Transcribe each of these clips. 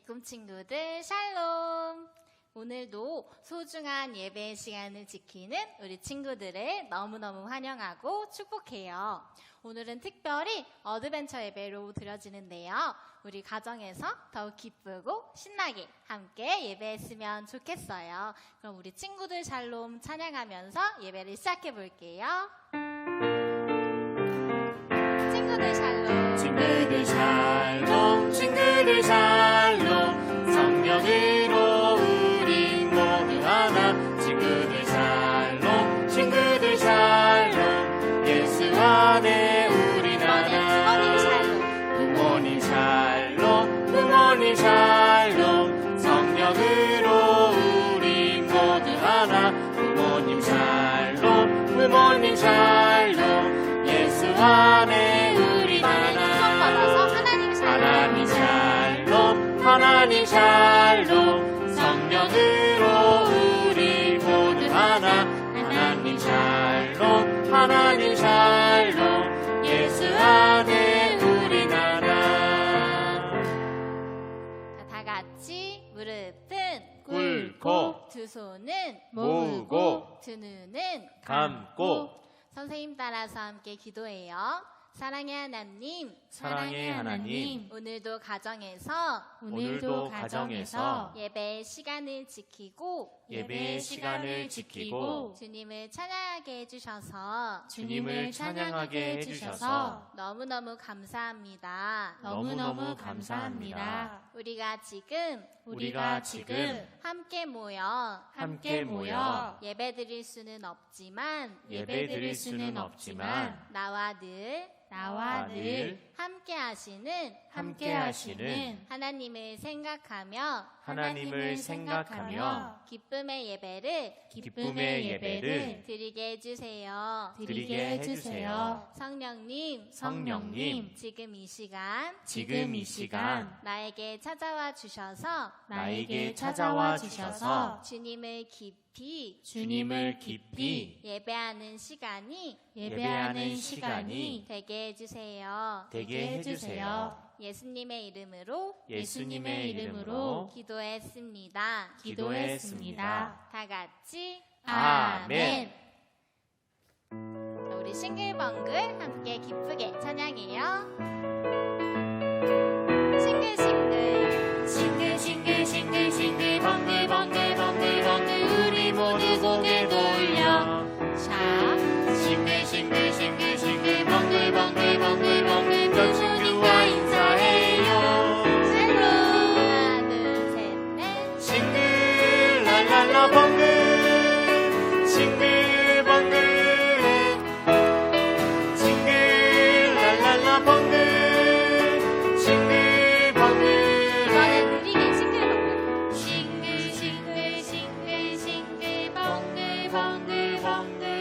꿈 친구들 샬롬! 오늘도 소중한 예배 시간을 지키는 우리 친구들을 너무너무 환영하고 축복해요. 오늘은 특별히 어드벤처 예배로 드려지는데요. 우리 가정에서 더욱 기쁘고 신나게 함께 예배했으면 좋겠어요. 그럼 우리 친구들 샬롬 찬양하면서 예배를 시작해 볼게요. 친구들 샬롬, 친구들 샬롬, 친구들 샬롬, 성령으로 우린 모두 하나. 친구들 샬롬, 친구들 샬롬, 예수 안에 우린 하나. 부모님 샬롬, 부모님 샬롬, 성령으로 우린 모두 하나. 부모님 샬롬, 부모님 샬롬, 예수 안에 우린 하나. 하나님 샬롬, 하나님 샬롬, 성령으로 우리 모두 하나. 하나님 샬롬, 하나님 샬롬, 예수 안에 우린 하나. 다 같이 무릎은 꿇고 두 손은 모으고 두 눈은 감고 선생님 따라서 함께 기도해요. 사랑의 하나님, 사랑의 하나님, 오늘도 가정에서 예배의 시간을 지키고 주님을 찬양하게 해주셔서 너무너무 감사합니다. 우리가 지금 함께 모여 예배드릴 수는 없지만 나와 늘 함께 하시는 하나님을 생각하며 기쁨의 예배를 드리게 해주세요. 성령님, 지금 이 시간 나에게 찾아와 주셔서 주님을 깊이 예배하는 시간이 되게 해주세요. 예수님의 이름으로 기도했습니다. 다 같이 아멘. 우리 싱글벙글 함께 기쁘게 찬양해요. 싱글 벙글 우리 모두 고개 돌려 싱글 벙글 친구와 인사해요. 하나 둘 셋 넷 싱글 랄랄라 벙글 싱글 벙글 싱글 랄랄라 벙글 싱글 벙글 이번엔 느리게 싱글벙글 벙글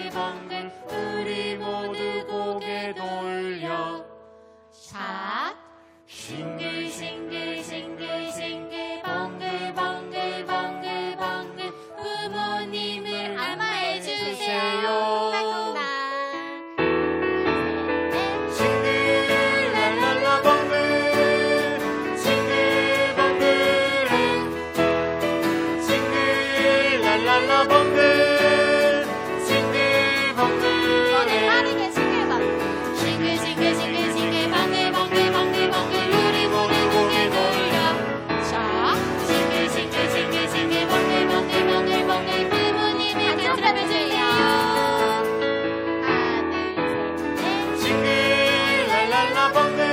우리 모두 고개 돌려 싱글 벙글 부모님을 안아해주세요. 싱글 랄랄라 벙글 싱글 벙글 싱글 랄랄라 벙글 싱글 벙글 이번엔 빠르게 싱글벙글 벙글 우리 모두 고개 돌려 싱글 벙글 부모님을 안아주세요. 하나 둘 셋 넷 싱글 랄랄라 벙글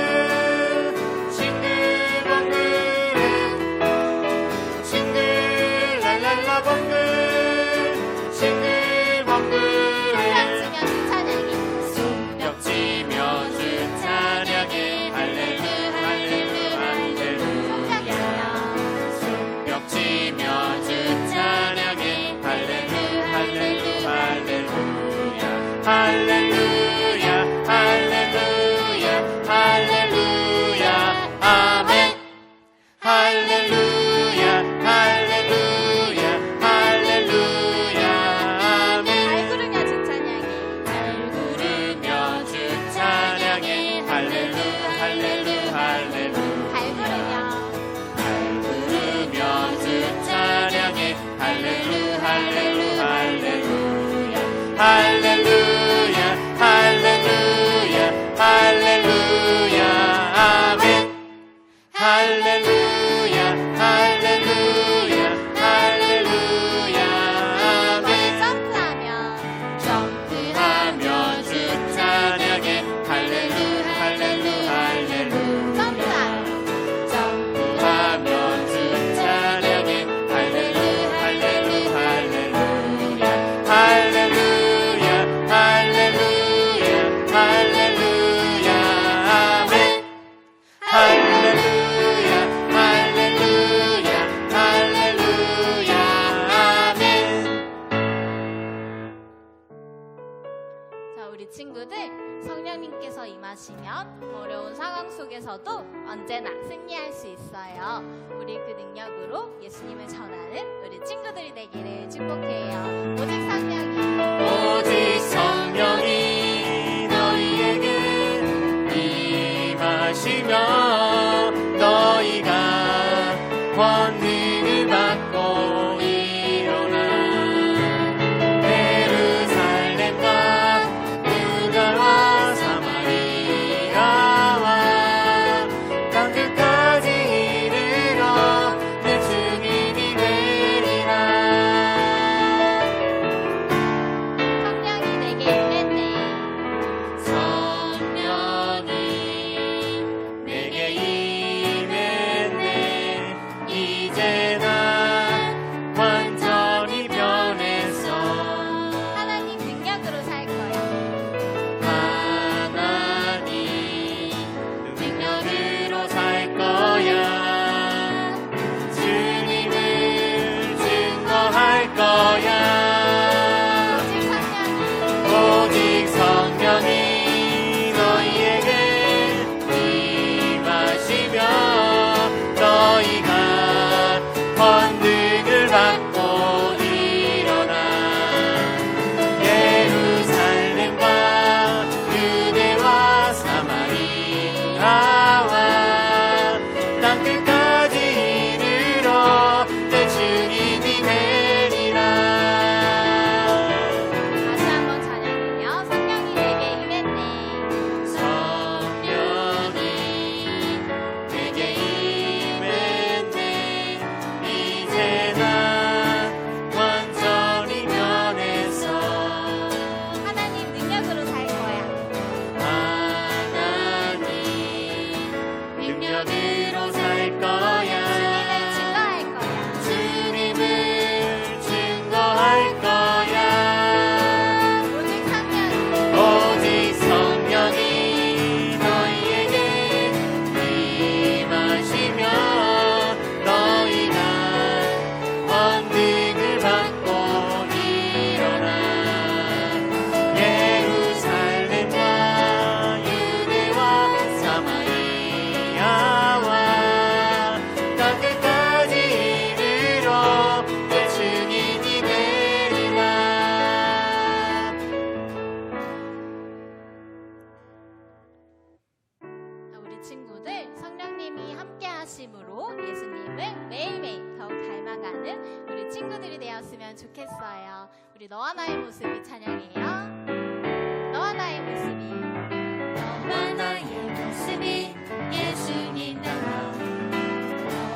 싱글 벙글 싱글 랄랄라 벙글 싱글 벙글 치며 주 찬양해 벽 치며 주 찬양해 할렐루야 아멘. 할렐루야 아멘. 발 구르며 주 찬양해 할렐루야 발 구르며 어려운 상황 속에서도 언제나 승리할 수 있어요. 우리 그 능력으로 예수님을 전하는 우리 친구들이 되기를 축복해요. 오직 성령이 오직 성령이 너희에게 임하시며 너희가 권능을 받고 일어나 예루살렘과 유다와 사마리아와 땅끝까지 이르러 내 증인이 되리라. 성령이 내게 임했네. 성령이 내게 임했네. 이제 난 완전히 변했어. 하나님 능력으로 살 거야. 하나님 능력으로 살 거야. 주님을 증거할 거야. 오직 성령이 오직 성령이 너희에게 임하시며 너희가 권능을 받고 일어나 예루살렘과 유대와 사마리아와 땅끝까지 이르러 내 증인이 되리라. 다시 한번 찬양해요. 성령이 내게 임했네. 성령이 내게 임했네. 이제 난 완전히 변했어. 하나님 능력으로 살 거야. 하나님 능력으로 살 거야. 주님을 증거할 주님을 증거할 거야. 거야. 오직 성령이 오직 성령이 너희에게 임하시며 너희가 권능을 받고 일어나 예루살렘과 유대와 사마리아와 땅끝까지 이르러 내 증인이 되리라. 우리 친구들 성령님이 함께 하심으로 예수님을 매일매일 더욱 닮아가는 우리 친구들이 되었으면 좋겠어요. 우리 너와 나의 모습이 찬양해요. 너와 나의 모습이 너와 나의 모습이 예수님 닮아.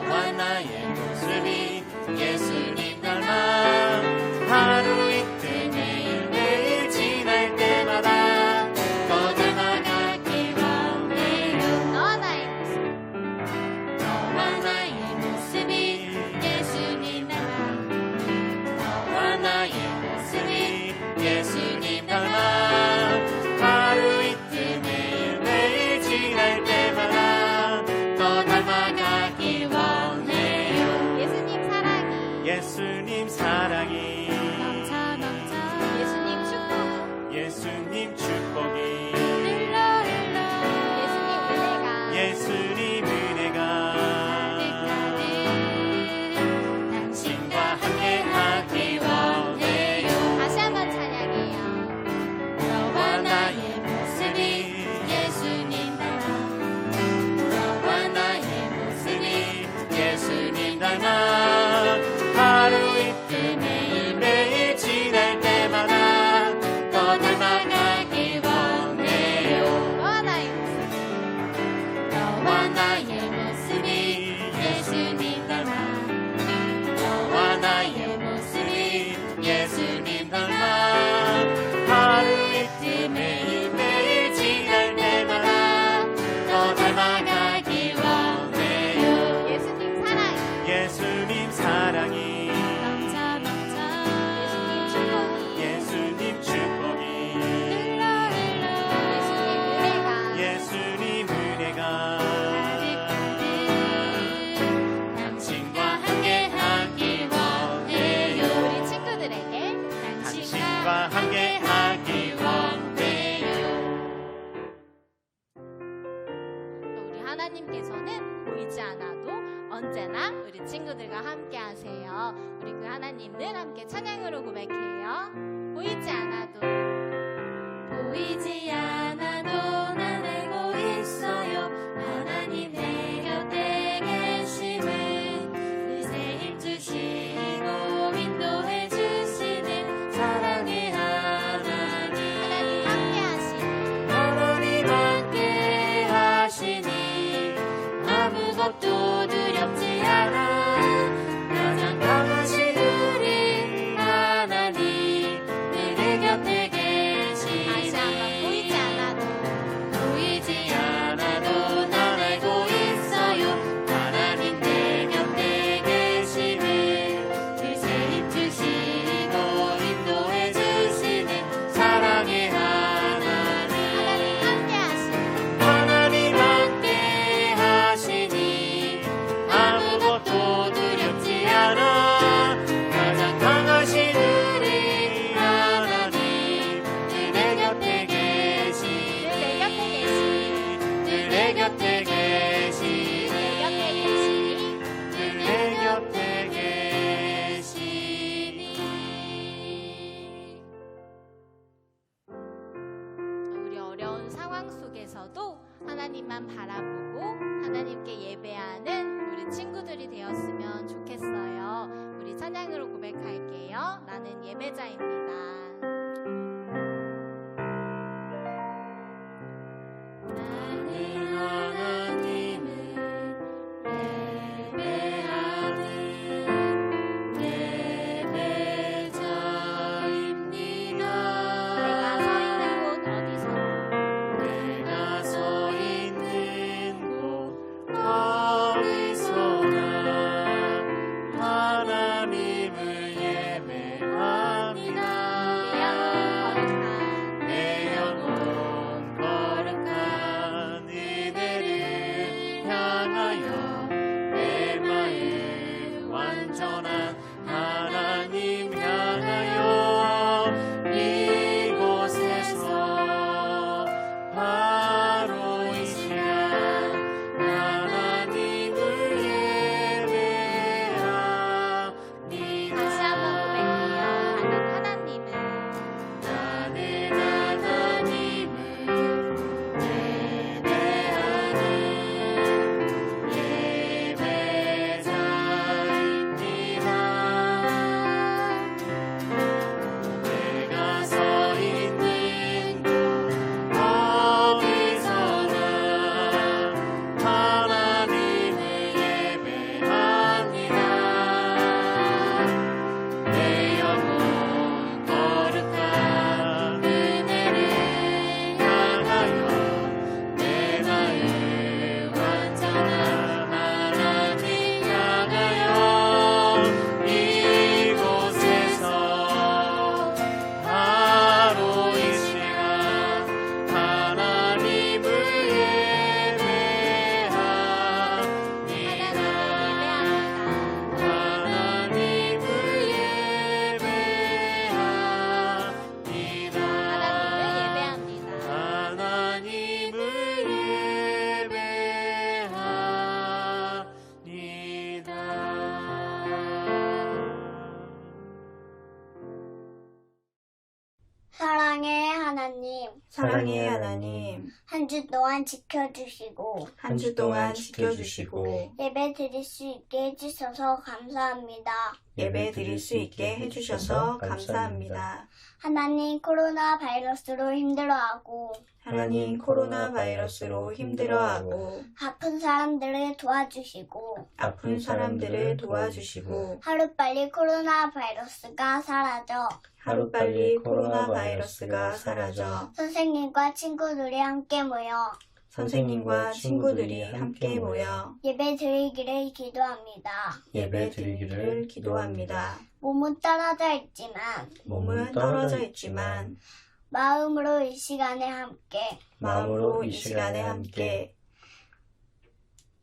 너와 나의 모습이 예수님 닮아. 하루 이틀 매일매일 지날 때마다 더 닮아가길 원해요. 너와 나의 모습 너와 나의 모습이 예수님 닮아. 너와 나의 모습이 예수님 닮아. 하루 이틀 매일매일 지날 때마다 더 닮아가길 원해요. 예수님 사랑이 예수님 사랑이 넘쳐 예수님 축복이 예수님 축복이 예수님 은혜가 예수님 은혜가 당신과 함께하기 원해요. 다시 한번 찬양해요. 너와 나의 모습이 예수님 닮아. 너와 나의 모습이 예수님 닮아. 하루 이틀 매일매일 지날 때마다 더 닮아가길 원해요. 너와 나의 모습 너와 나의 모습이 예수님 닮아. 너와 나의 모습이 예수님 닮아. 하루 이틀 매일매일 지날 때마다 더 닮아가길 원해요. 예수님 사랑이 예수님 사랑이 예수님 축복이 예수님 축복이 예수님 은혜가 예수님 은혜가 당신과 함께하길 원해요. 우리 친구들에게 당신과 함께하길 원해요. 하나님께서는 보이지 않아도 언제나 우리 친구들과 함께 하세요. 우리 그 하나님을 함께 찬양으로 고백해요. 보이지 않아도 보이지 않아도 난 알고 있어요. 하나님 내 곁에 계심을 그새 힘주시고 인도해 주시는 사랑의 하나님. 하나님 함께 하시니 하나님 함께 하시니 아무것도 두렵지 않아. 가장 강하신 우리 하나님 내 곁에 다시 한번 보이지 않아도 보이지 않아도 난 알고 있어요. 하나님 내 곁에 계심을 그새 힘주시고 인도해 주시는 사랑의 하나님. 하나님 함께 하시니 하나님 함께 하시니 아무것도 두렵지 않아. 가장 강하신 우리 하나님 내 곁에 계시니 내 곁에 계시니 내 곁에 계시니 내 곁에 계시니 내 곁에 계시니. 우리 어려운 상황 속에서도 하나님만 바라보고 하나님께 예배하는 우리 친구들이 되었으면 좋겠어요. 우리 찬양으로 고백할게요. 나는 예배자입니다. 나는 하나님을 예배하는 예배자입니다. 내가 서 있는 곳 어디서 내가 서 있는 곳 어디서나 하나님을 예배합니다. 내 영혼 거룩한 내 영혼 거룩한 은혜를 향하여 내 마음 완전한 하나님 향하여 이곳에서 바로 이 시간 하나님을 예배합니다. 다시 한번 고백해요. 나는 하나님을 나는 하나님을 예배하는 예배자입니다. 내가 서 있는 곳 어디서나 하나님을 예배합니다. 내 영혼 거룩한 은혜를 향하여 내 마음 완전한 하나님 향하여 이곳에서 바로 이 시간 하나님을 예배합니다. 하나님을 예배합니다. 하나님을 사랑의 하나님, 사랑의 하나님, 한 주 동안 지켜주시고 한 주 동안 지켜주시고 예배 드릴 수 있게 해주셔서 감사합니다. 예배 드릴 수 있게 해주셔서 감사합니다. 하나님 코로나 바이러스로 힘들어하고 하나님 코로나 바이러스로 힘들어하고 아픈 사람들을 도와주시고 아픈 사람들을 도와주시고 하루빨리 코로나 바이러스가 사라져 하루빨리 코로나 바이러스가 사라져 선생님과 친구들이 함께 모여 선생님과 친구들이 함께 모여 예배 드리기를 기도합니다. 예배 드리기를 기도합니다. 몸은 떨어져 있지만 몸은 떨어져 있지만 마음으로 이 시간에 함께 마음으로 이 시간에 함께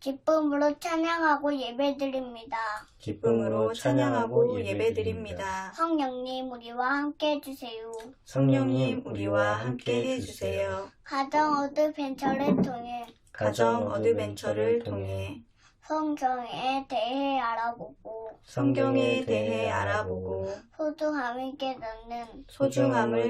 기쁨으로 찬양하고 예배드립니다. 기쁨으로 찬양하고 예배드립니다. 성령님 우리와 함께 해주세요. 성령님 우리와 함께 해주세요. 가정 어드벤처를 통해 가정 어드벤처를 통해 성경에 대해 알아보고 성경에 대해 알아보고 소중함을 깨닫는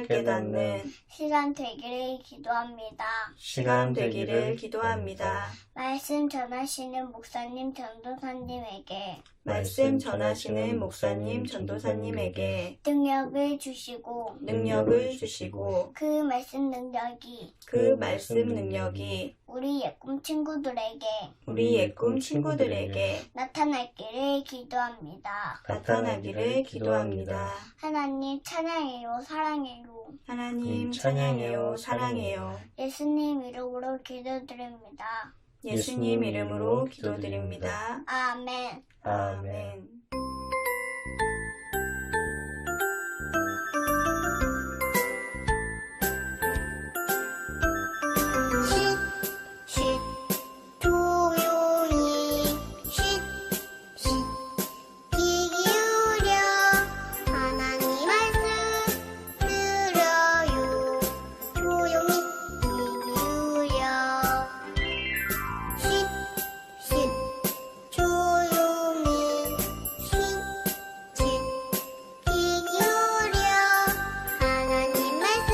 깨닫는 시간 되기를 기도합니다. 시간 되기를 기도합니다. 말씀 전하시는 목사님 전도사님에게 말씀 전하시는 목사님 전도사님에게 능력을 주시고 능력을 주시고 그 말씀 능력이 그 말씀 능력이 우리 예꿈 친구들에게 우리 예꿈 친구들에게 나타나기를 기도합니다. 나타나기를 기도합니다. 하나님 찬양해요 사랑해요. 하나님 찬양해요 사랑해요. 예수님 이름으로 기도드립니다. 예수님 이름으로 기도드립니다. 아멘. 아멘. 쉿, 조용히, 쉿, 귀 기울여, 하나님 말씀 들어요. 조용히, 귀 기울여. 쉿, 조용히, 쉿, 귀 기울여, 하나님 말씀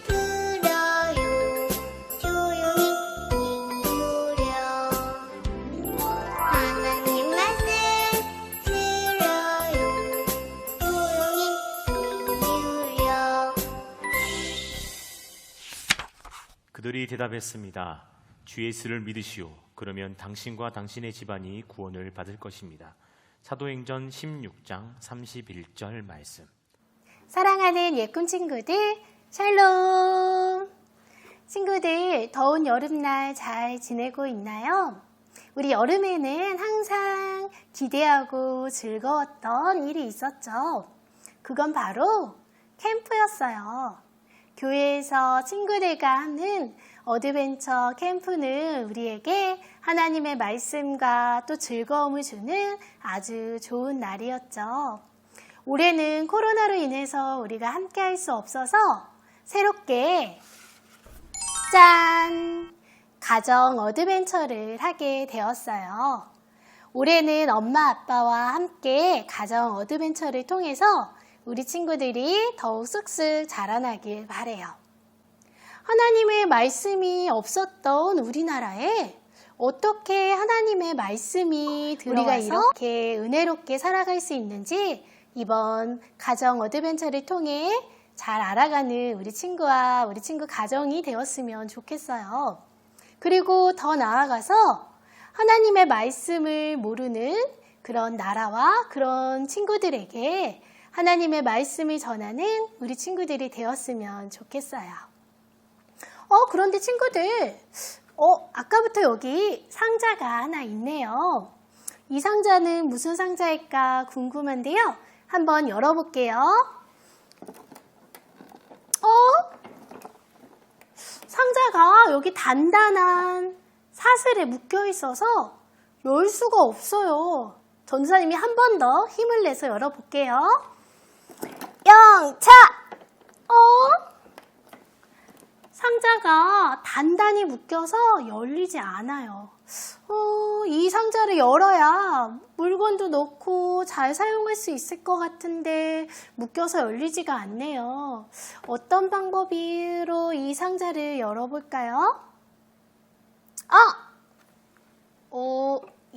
들어요. 조용히 귀 기울여 하나님 말씀 들어요. 조용히 귀 기울여. 그들이 대답했습니다. 주 예수를 믿으시오. 그러면 당신과 당신의 집안이 구원을 받을 것입니다. 사도행전 16장 31절 말씀. 사랑하는 예꿈 친구들, 샬롬! 친구들, 더운 여름날 잘 지내고 있나요? 우리 여름에는 항상 기대하고 즐거웠던 일이 있었죠. 그건 바로 캠프였어요. 교회에서 친구들과 하는 어드벤처 캠프는 우리에게 하나님의 말씀과 또 즐거움을 주는 아주 좋은 날이었죠. 올해는 코로나로 인해서 우리가 함께 할 수 없어서 새롭게 짠! 가정 어드벤처를 하게 되었어요. 올해는 엄마 아빠와 함께 가정 어드벤처를 통해서 우리 친구들이 더욱 쑥쑥 자라나길 바래요. 하나님의 말씀이 없었던 우리나라에 어떻게 하나님의 말씀이 들어와서 우리가 이렇게 은혜롭게 살아갈 수 있는지 이번 가정 어드벤처를 통해 잘 알아가는 우리 친구와 우리 친구 가정이 되었으면 좋겠어요. 그리고 더 나아가서 하나님의 말씀을 모르는 그런 나라와 그런 친구들에게 하나님의 말씀을 전하는 우리 친구들이 되었으면 좋겠어요. 그런데 친구들, 아까부터 여기 상자가 하나 있네요. 이 상자는 무슨 상자일까 궁금한데요. 한번 열어볼게요. 상자가 여기 단단한 사슬에 묶여 있어서 열 수가 없어요. 전도사님이 한 번 더 힘을 내서 열어볼게요. 영차! 상자가 단단히 묶여서 열리지 않아요. 이 상자를 열어야 물건도 넣고 잘 사용할 수 있을 것 같은데 묶여서 열리지가 않네요. 어떤 방법으로 이 상자를 열어볼까요?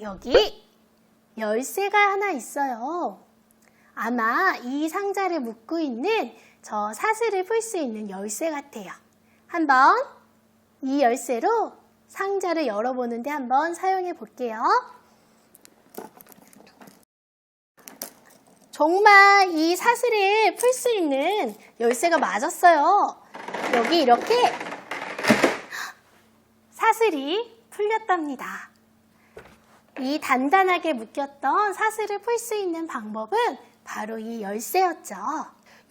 여기 열쇠가 하나 있어요. 아마 이 상자를 묶고 있는 저 사슬을 풀 수 있는 열쇠 같아요. 한번 이 열쇠로 상자를 열어보는데 한번 사용해 볼게요. 정말 이 사슬을 풀 수 있는 열쇠가 맞았어요. 여기 이렇게 사슬이 풀렸답니다. 이 단단하게 묶였던 사슬을 풀 수 있는 방법은 바로 이 열쇠였죠.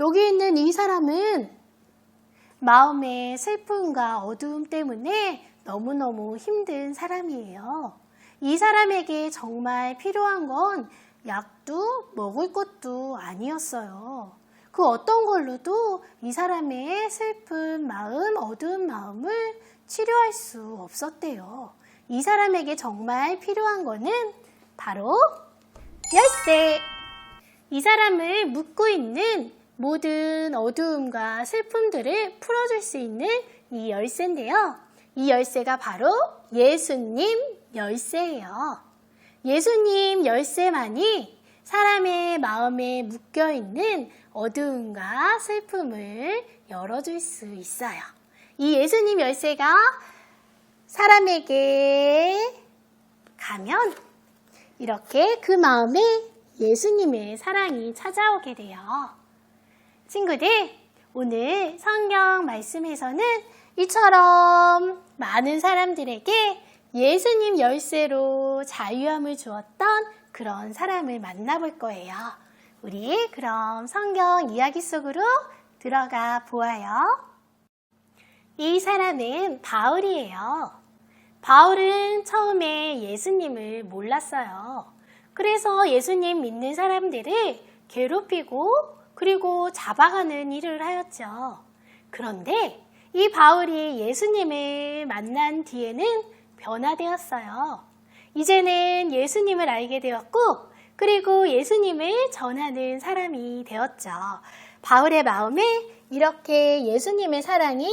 여기 있는 이 사람은 마음의 슬픔과 어두움 때문에 너무너무 힘든 사람이에요. 이 사람에게 정말 필요한 건 약도 먹을 것도 아니었어요. 그 어떤 걸로도 이 사람의 슬픈 마음, 어두운 마음을 치료할 수 없었대요. 이 사람에게 정말 필요한 거는 바로 열쇠! 이 사람을 묶고 있는 모든 어두움과 슬픔들을 풀어줄 수 있는 이 열쇠인데요. 이 열쇠가 바로 예수님 열쇠예요. 예수님 열쇠만이 사람의 마음에 묶여있는 어두움과 슬픔을 열어줄 수 있어요. 이 예수님 열쇠가 사람에게 가면 이렇게 그 마음에 예수님의 사랑이 찾아오게 돼요. 친구들, 오늘 성경 말씀에서는 이처럼 많은 사람들에게 예수님 열쇠로 자유함을 주었던 그런 사람을 만나볼 거예요. 우리 그럼 성경 이야기 속으로 들어가 보아요. 이 사람은 바울이에요. 바울은 처음에 예수님을 몰랐어요. 그래서 예수님 믿는 사람들을 괴롭히고 그리고 잡아가는 일을 하였죠. 그런데 이 바울이 예수님을 만난 뒤에는 변화되었어요. 이제는 예수님을 알게 되었고 그리고 예수님을 전하는 사람이 되었죠. 바울의 마음에 이렇게 예수님의 사랑이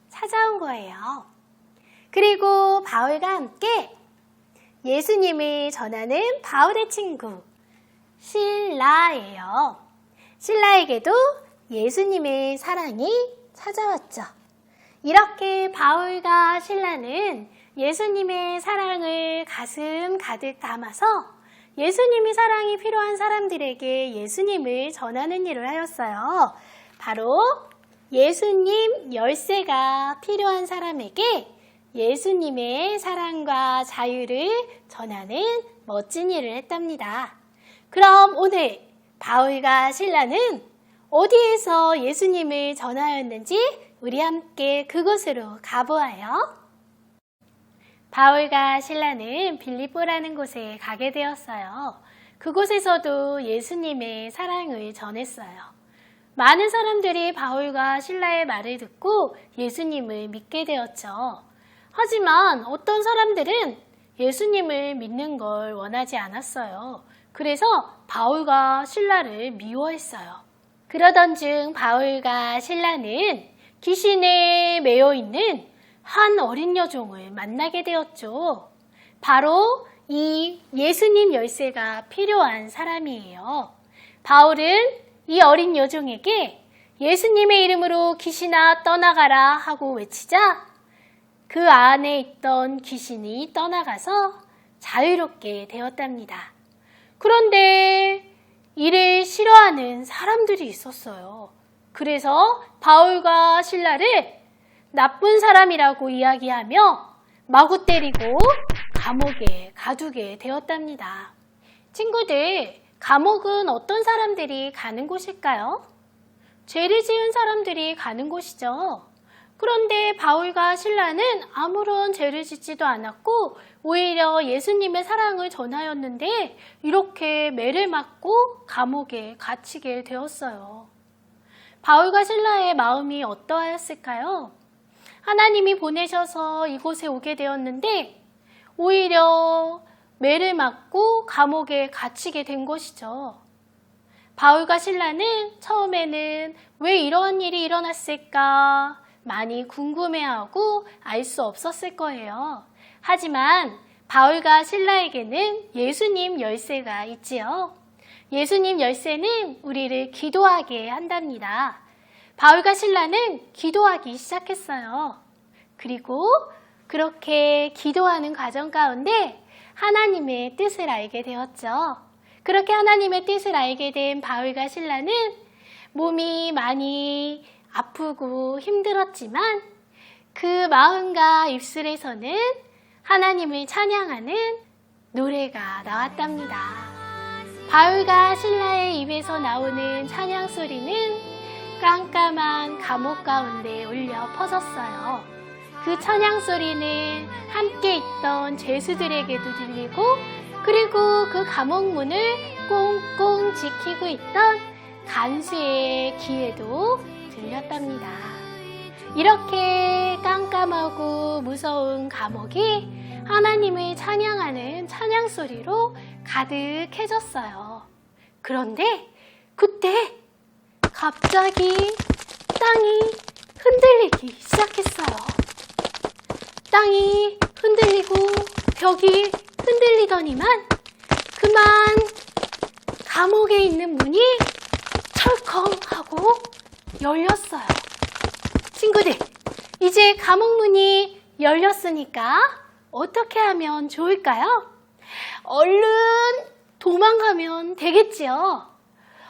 찾아온 거예요. 그리고 바울과 함께 예수님을 전하는 바울의 친구 실라예요. 실라에게도 예수님의 사랑이 찾아왔죠. 이렇게 바울과 실라는 예수님의 사랑을 가슴 가득 담아서 예수님의 사랑이 필요한 사람들에게 예수님을 전하는 일을 하였어요. 바로 예수님 열쇠가 필요한 사람에게 예수님의 사랑과 자유를 전하는 멋진 일을 했답니다. 그럼 오늘 바울과 실라는 어디에서 예수님을 전하였는지 우리 함께 그곳으로 가보아요. 바울과 실라는 빌립보라는 곳에 가게 되었어요. 그곳에서도 예수님의 사랑을 전했어요. 많은 사람들이 바울과 실라의 말을 듣고 예수님을 믿게 되었죠. 하지만 어떤 사람들은 예수님을 믿는 걸 원하지 않았어요. 그래서 바울과 실라를 미워했어요. 그러던 중 바울과 실라는 귀신에 매여 있는 한 어린 여종을 만나게 되었죠. 바로 이 예수님 열쇠가 필요한 사람이에요. 바울은 이 어린 여종에게 예수님의 이름으로 귀신아 떠나가라 하고 외치자 그 안에 있던 귀신이 떠나가서 자유롭게 되었답니다. 그런데 이를 싫어하는 사람들이 있었어요. 그래서 바울과 실라를 나쁜 사람이라고 이야기하며 마구 때리고 감옥에 가두게 되었답니다. 친구들, 감옥은 어떤 사람들이 가는 곳일까요? 죄를 지은 사람들이 가는 곳이죠. 그런데 바울과 실라는 아무런 죄를 짓지도 않았고 오히려 예수님의 사랑을 전하였는데 이렇게 매를 맞고 감옥에 갇히게 되었어요. 바울과 실라의 마음이 어떠하였을까요? 하나님이 보내셔서 이곳에 오게 되었는데 오히려 매를 맞고 감옥에 갇히게 된 것이죠. 바울과 실라는 처음에는 왜 이런 일이 일어났을까 많이 궁금해하고 알 수 없었을 거예요. 하지만 바울과 실라에게는 예수님 열쇠가 있지요. 예수님 열쇠는 우리를 기도하게 한답니다. 바울과 실라는 기도하기 시작했어요. 그리고 그렇게 기도하는 과정 가운데 하나님의 뜻을 알게 되었죠. 그렇게 하나님의 뜻을 알게 된 바울과 실라는 몸이 많이 아프고 힘들었지만 그 마음과 입술에서는 하나님을 찬양하는 노래가 나왔답니다. 바울과 실라의 입에서 나오는 찬양 소리는 깜깜한 감옥 가운데 울려 퍼졌어요. 그 찬양 소리는 함께 있던 있던 죄수들에게도 들리고 그리고 그 감옥문을 꽁꽁 지키고 있던 간수의 귀에도 들렸답니다. 이렇게 깜깜하고 무서운 감옥이 하나님을 찬양하는 찬양 소리로 가득해졌어요. 그런데 그때 갑자기 땅이 흔들리기 시작했어요. 땅이 흔들리고 벽이 흔들리더니만 그만 감옥에 있는 문이 철컹하고 열렸어요. 친구들, 이제 감옥 문이 열렸으니까 어떻게 하면 좋을까요? 얼른 도망가면 되겠지요.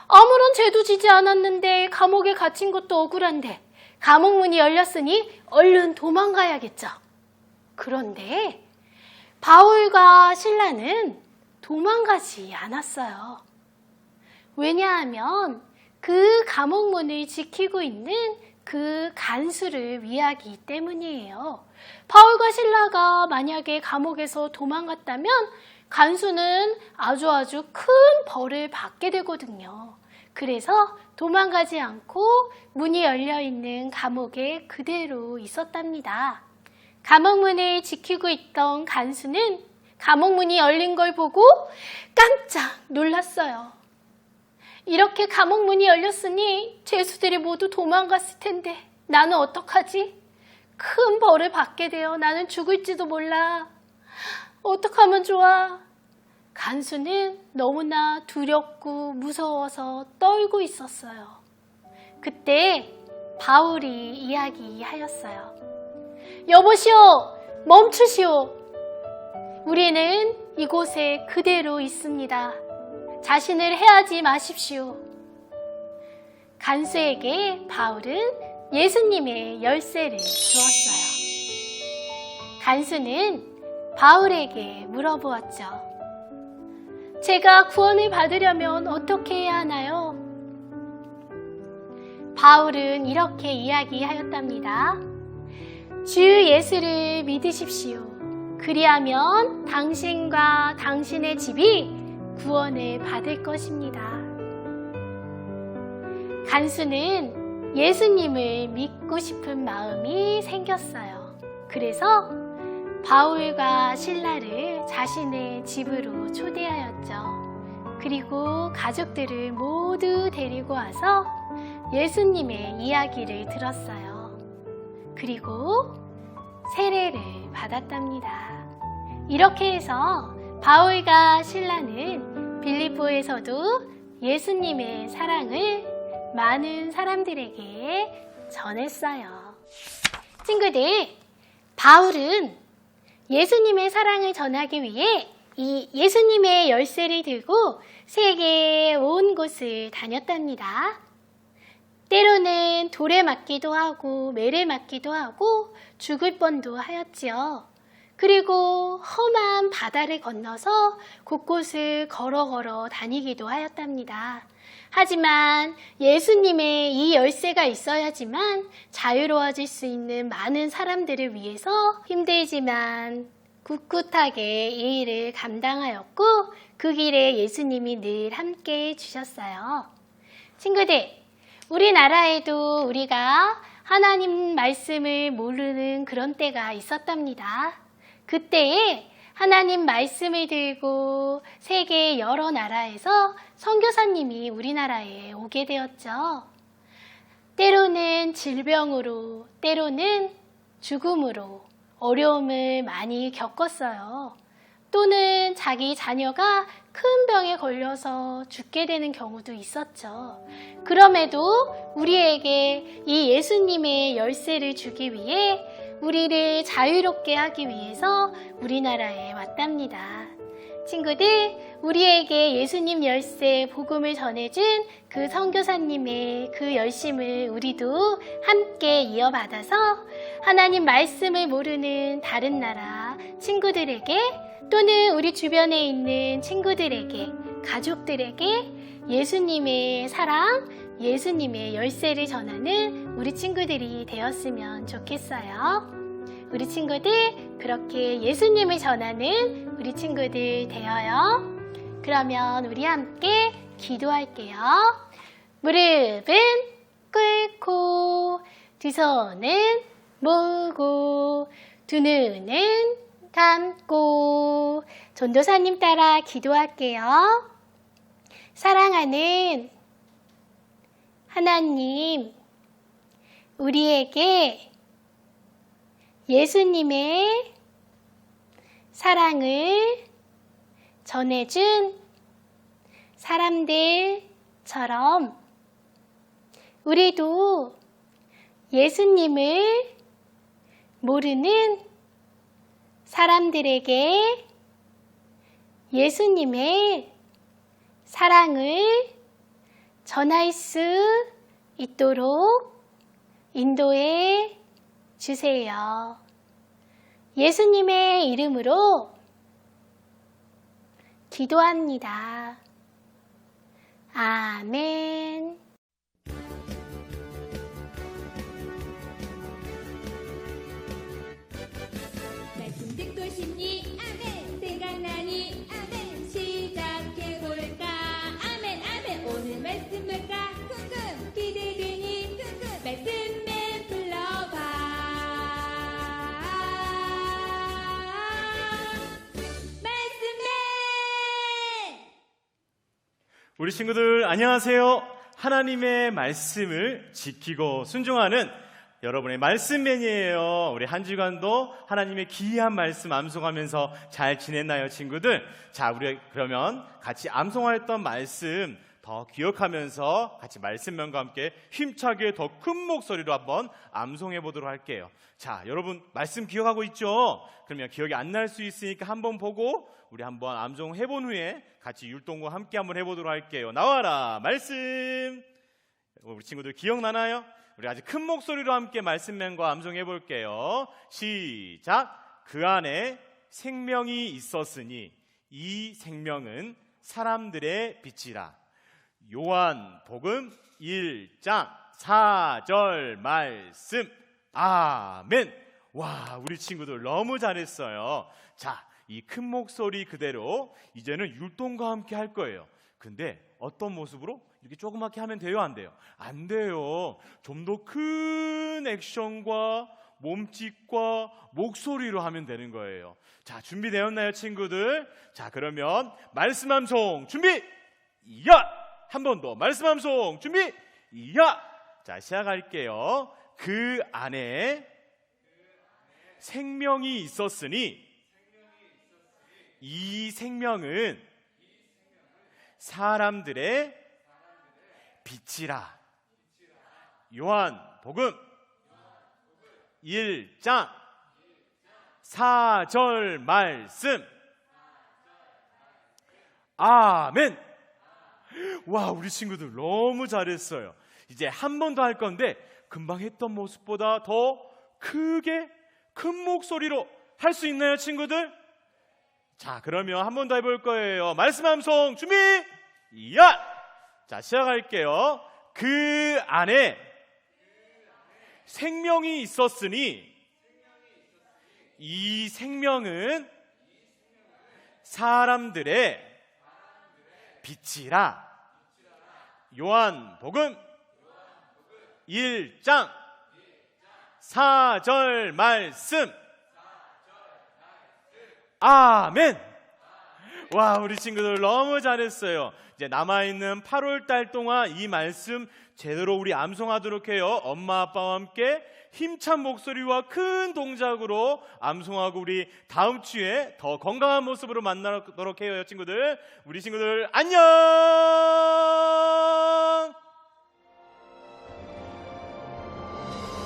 아무런 죄도 지지 않았는데 감옥에 갇힌 것도 억울한데 감옥 문이 열렸으니 얼른 도망가야겠죠. 그런데 바울과 실라는 도망가지 않았어요. 왜냐하면 그 감옥 문을 지키고 있는 그 간수를 위하기 때문이에요. 바울과 실라가 만약에 감옥에서 도망갔다면 간수는 아주 큰 벌을 받게 되거든요. 그래서 도망가지 않고 문이 열려있는 감옥에 그대로 있었답니다. 감옥문을 지키고 있던 간수는 감옥문이 열린 걸 보고 깜짝 놀랐어요. 이렇게 감옥문이 열렸으니 죄수들이 모두 도망갔을 텐데 나는 어떡하지? 큰 벌을 받게 되어 나는 죽을지도 몰라. 어떡하면 좋아? 간수는 너무나 두렵고 무서워서 떨고 있었어요. 그때 바울이 이야기하였어요. 여보시오, 멈추시오. 우리는 이곳에 그대로 있습니다. 자신을 해하지 마십시오. 간수에게 바울은 예수님의 열쇠를 주었어요. 간수는 바울에게 물어보았죠. 제가 구원을 받으려면 어떻게 해야 하나요? 바울은 이렇게 이야기하였답니다. 주 예수를 믿으십시오. 그리하면 당신과 당신의 집이 구원을 받을 것입니다. 간수는 예수님을 믿고 싶은 마음이 생겼어요. 그래서 바울과 실라를 자신의 집으로 초대하였죠. 그리고 가족들을 모두 데리고 와서 예수님의 이야기를 들었어요. 그리고 세례를 받았답니다. 이렇게 해서 바울과 실라는 빌립보에서도 예수님의 사랑을 많은 사람들에게 전했어요. 친구들, 바울은 예수님의 사랑을 전하기 위해 이 예수님의 열쇠를 들고 세계 온 곳을 다녔답니다. 때로는 돌에 맞기도 하고 매를 맞기도 하고 죽을 뻔도 하였지요. 그리고 험한 바다를 건너서 곳곳을 걸어 다니기도 하였답니다. 하지만 예수님의 이 열쇠가 있어야지만 자유로워질 수 있는 많은 사람들을 위해서 힘들지만 꿋꿋하게 이 일을 감당하였고 그 길에 예수님이 늘 함께 해주셨어요. 친구들, 우리나라에도 우리가 하나님 말씀을 모르는 그런 때가 있었답니다. 그때에 하나님 말씀을 들고 세계 여러 나라에서 선교사님이 우리나라에 오게 되었죠. 때로는 질병으로, 때로는 죽음으로 어려움을 많이 겪었어요. 또는 자기 자녀가 큰 병에 걸려서 죽게 되는 경우도 있었죠. 그럼에도 우리에게 이 예수님의 열쇠를 주기 위해 우리를 자유롭게 하기 위해서 우리나라에 왔답니다. 친구들, 우리에게 예수님 열쇠 복음을 전해준 그 선교사님의 그 열심을 우리도 함께 이어받아서 하나님 말씀을 모르는 다른 나라 친구들에게 또는 우리 주변에 있는 친구들에게, 가족들에게 예수님의 사랑, 예수님의 열쇠를 전하는 우리 친구들이 되었으면 좋겠어요. 우리 친구들 그렇게 예수님을 전하는 우리 친구들 되어요. 그러면 우리 함께 기도할게요. 무릎은 꿇고 두 손은 모으고 두 눈은 감고 전도사님 따라 기도할게요. 사랑하는 하나님, 우리에게 예수님의 사랑을 전해준 사람들처럼 우리도 예수님을 모르는 사람들에게 예수님의 사랑을 전할 수 있도록 인도해 주세요. 예수님의 이름으로 기도합니다. 아멘. 말씀 듣고 싶니? 아멘. 생각나니? 아멘. 시작해볼까? 아멘 아멘. 오늘 말씀 뭘까? 궁금. 기대되니? 궁금. 말씀맨 불러봐. 말씀맨. 우리 친구들 안녕하세요. 하나님의 말씀을 지키고 순종하는 여러분의 말씀맨이에요. 우리 한 주간도 하나님의 귀한 말씀 암송하면서 잘 지냈나요, 친구들? 자, 우리 그러면 같이 암송하였던 말씀 더 기억하면서 같이 말씀맨과 함께 힘차게 더 큰 목소리로 한번 암송해 보도록 할게요. 자, 여러분 말씀 기억하고 있죠? 그러면 기억이 안 날 수 있으니까 한번 보고 우리 한번 암송해 본 후에 같이 율동과 함께 한번 해보도록 할게요. 나와라 말씀. 우리 친구들 기억나나요? 우리 아주 큰 목소리로 함께 말씀맨과 암송해 볼게요. 시작. 그 안에 생명이 있었으니 이 생명은 사람들의 빛이라. 요한복음 1장 4절 말씀. 아멘. 와, 우리 친구들 너무 잘했어요. 자, 이 큰 목소리 그대로 이제는 율동과 함께 할 거예요. 근데 어떤 모습으로? 이렇게 조그맣게 하면 돼요, 안 돼요? 안 돼요. 좀 더 큰 액션과 몸짓과 목소리로 하면 되는 거예요. 자, 준비되었나요, 친구들? 자, 그러면 말씀 암송 준비! 야! 한 번 더 말씀 암송 준비! 야! 자, 시작할게요. 그 안에 생명이 있었으니 이 생명은 사람들의 빛이라. 요한복음 1장 4절 말씀. 아멘. 와, 우리 친구들 너무 잘했어요. 이제 한 번 더 할 건데 금방 했던 모습보다 더 크게 큰 목소리로 할 수 있나요, 친구들? 자, 그러면 한 번 더 해볼 거예요. 말씀 암송 준비! 야! 자, 시작할게요. 그 안에 생명이 있었으니 이 생명은 사람들의 빛이라. 요한복음 1장 4절 말씀. 아멘. 와, 우리 친구들 너무 잘했어요. 이제 남아있는 8월달 동안 이 말씀 제대로 우리 암송하도록 해요. 엄마 아빠와 함께 힘찬 목소리와 큰 동작으로 암송하고 우리 다음 주에 더 건강한 모습으로 만나도록 해요, 친구들. 우리 친구들 안녕.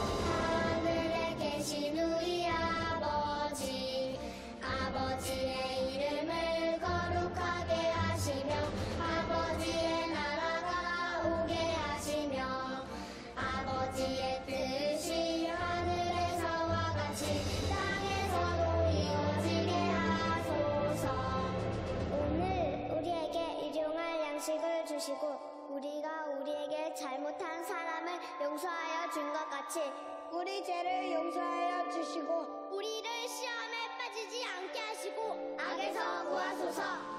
하늘에 계신 우리 아버지, 아버지의 이름을 거룩하게 하시며 아버지의 나라가 오게 하시며 아버지의 뜻이 하늘에서와 같이 땅에서도 이루어지게 하소서. 오늘 우리에게 일용할 양식을 주시고 우리가 우리에게 잘못한 사람을 용서하여 준 것 같이 우리 우리 죄를 용서하여 주시고 우리를 시험에 빠지지 않게 하시고 악에서 구하소서.